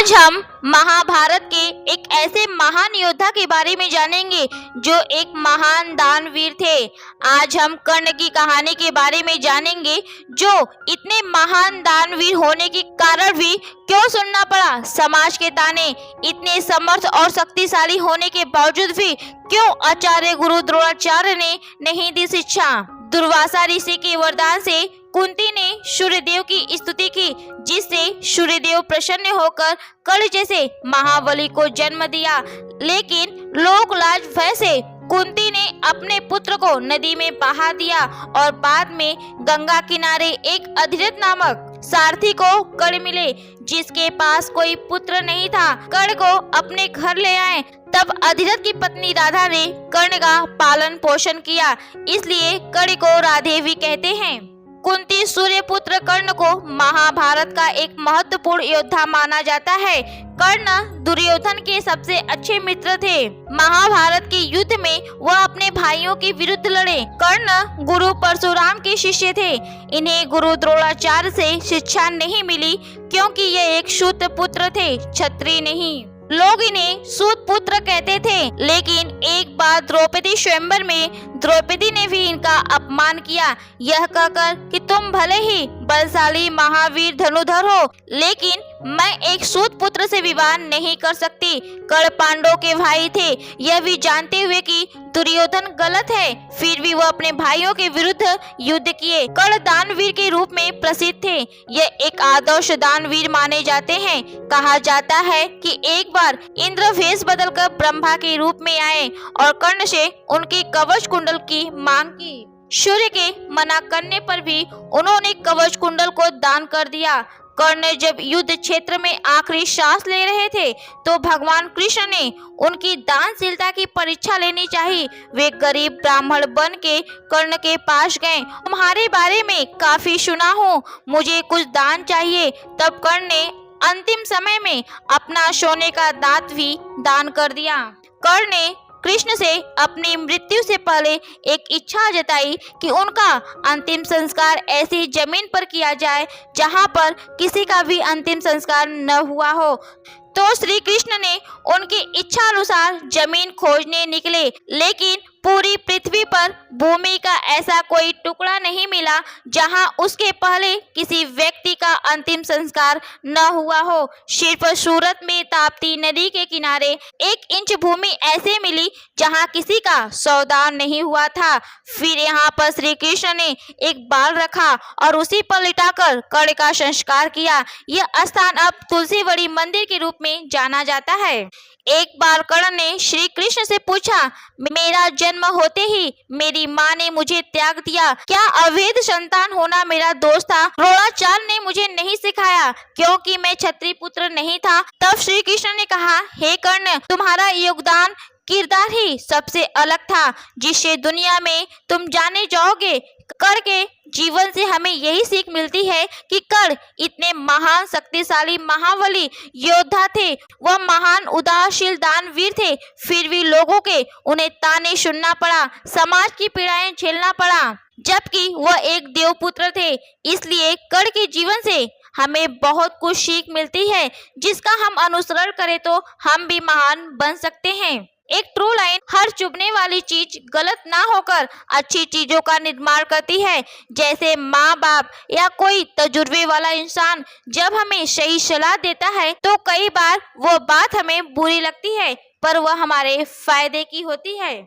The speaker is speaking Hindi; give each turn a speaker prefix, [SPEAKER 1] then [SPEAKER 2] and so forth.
[SPEAKER 1] आज हम महाभारत के एक ऐसे महान योद्धा के बारे में जानेंगे जो एक महान दानवीर थे। आज हम कर्ण की कहानी के बारे में जानेंगे जो इतने महान दानवीर होने के कारण भी क्यों सुनना पड़ा समाज के ताने। इतने समर्थ और शक्तिशाली होने के बावजूद भी क्यों आचार्य गुरु द्रोणाचार्य ने नहीं दी शिक्षा। दुर्वासा ऋषि के वरदान से कुंती ने सूर्यदेव की स्तुति की, जिससे सूर्यदेव प्रसन्न होकर कर्ण जैसे महाबली को जन्म दिया। लेकिन लोक लाज भय से कुंती ने अपने पुत्र को नदी में बहा दिया और बाद में गंगा किनारे एक अधिरथ नामक सारथी को कर्ण मिले, जिसके पास कोई पुत्र नहीं था। कर्ण को अपने घर ले आए। तब अधिरथ की पत्नी राधा ने कर्ण का पालन पोषण किया, इसलिए कर्ण को राधेवी कहते हैं। कुंती सूर्यपुत्र कर्ण को महाभारत का एक महत्वपूर्ण योद्धा माना जाता है। कर्ण दुर्योधन के सबसे अच्छे मित्र थे। महाभारत के युद्ध में वह अपने भाइयों के विरुद्ध लड़े। कर्ण गुरु परशुराम के शिष्य थे। इन्हें गुरु द्रोणाचार्य से शिक्षा नहीं मिली क्योंकि ये एक शूद्र पुत्र थे, क्षत्रिय नहीं। लोग इन्हें सूत पुत्र कहते थे। लेकिन एक बार द्रौपदी स्वयंवर में द्रौपदी ने भी इनका अपमान किया, यह कहकर कि तुम भले ही बलशाली महावीर धनुधर हो, लेकिन मैं एक सूत पुत्र से विवाह नहीं कर सकती। कर्ण पांडवों के भाई थे। यह भी जानते हुए कि दुर्योधन गलत है, फिर भी वह अपने भाइयों के विरुद्ध युद्ध किए। कर्ण दानवीर के रूप में प्रसिद्ध थे। यह एक आदर्श दानवीर माने जाते हैं। कहा जाता है कि एक बार इंद्र वेश बदलकर ब्रह्मा के रूप में आए और कर्ण से उनके कवच कुंडल की मांग की। सूर्य के मना करने पर भी उन्होंने कवच कुंडल को दान कर दिया। कर्ण जब युद्ध क्षेत्र में आखिरी सांस ले रहे थे तो भगवान कृष्ण ने उनकी दानशीलता की परीक्षा लेनी चाहिए। वे गरीब ब्राह्मण बन के कर्ण के पास गए। तुम्हारे बारे में काफी सुना हूँ, मुझे कुछ दान चाहिए। तब कर्ण ने अंतिम समय में अपना सोने का दांत भी दान कर दिया। कर्ण ने कृष्ण से अपनी मृत्यु से पहले एक इच्छा जताई कि उनका अंतिम संस्कार ऐसी जमीन पर किया जाए जहां पर किसी का भी अंतिम संस्कार न हुआ हो। तो श्री कृष्ण ने उनकी इच्छा अनुसार जमीन खोजने निकले, लेकिन पूरी पृथ्वी पर भूमि का ऐसा कोई टुकड़ा नहीं मिला जहां उसके पहले किसी व्यक्ति का अंतिम संस्कार न हुआ हो। सिर्फ सूरत में ताप्ती नदी के किनारे 1 इंच भूमि ऐसे मिली जहां किसी का शवदाह नहीं हुआ था। फिर यहाँ पर श्री कृष्ण ने एक बाल रखा और उसी पर लिटाकर कर्ण का संस्कार किया। यह स्थान अब तुलसीवड़ी मंदिर के रूप में जाना जाता है। एक बार कर्ण ने श्री कृष्ण से पूछा, मेरा जन्म होते ही मेरी माँ ने मुझे त्याग दिया, क्या अवैध संतान होना मेरा दोष था? द्रोणाचार्य ने मुझे नहीं सिखाया क्योंकि मैं क्षत्रिय पुत्र नहीं था। तब श्री कृष्ण ने कहा, हे कर्ण, तुम्हारा योगदान किरदार ही सबसे अलग था, जिससे दुनिया में तुम जाने जाओगे। कर्ण के जीवन से हमें यही सीख मिलती है कि कर्ण इतने महान शक्तिशाली महाबली योद्धा थे। वह महान उदारशील दानवीर थे, फिर भी लोगों के उन्हें ताने सुनना पड़ा, समाज की पीड़ाएं झेलना पड़ा, जबकि वह एक देवपुत्र थे। इसलिए कर्ण के जीवन से हमें बहुत कुछ सीख मिलती है, जिसका हम अनुसरण करें तो हम भी महान बन सकते हैं। एक ट्रू लाइन, हर चुभने वाली चीज गलत ना होकर अच्छी चीजों का निर्माण करती है। जैसे माँ बाप या कोई तजुर्बे वाला इंसान जब हमें सही सलाह देता है तो कई बार वो बात हमें बुरी लगती है, पर वह हमारे फायदे की होती है।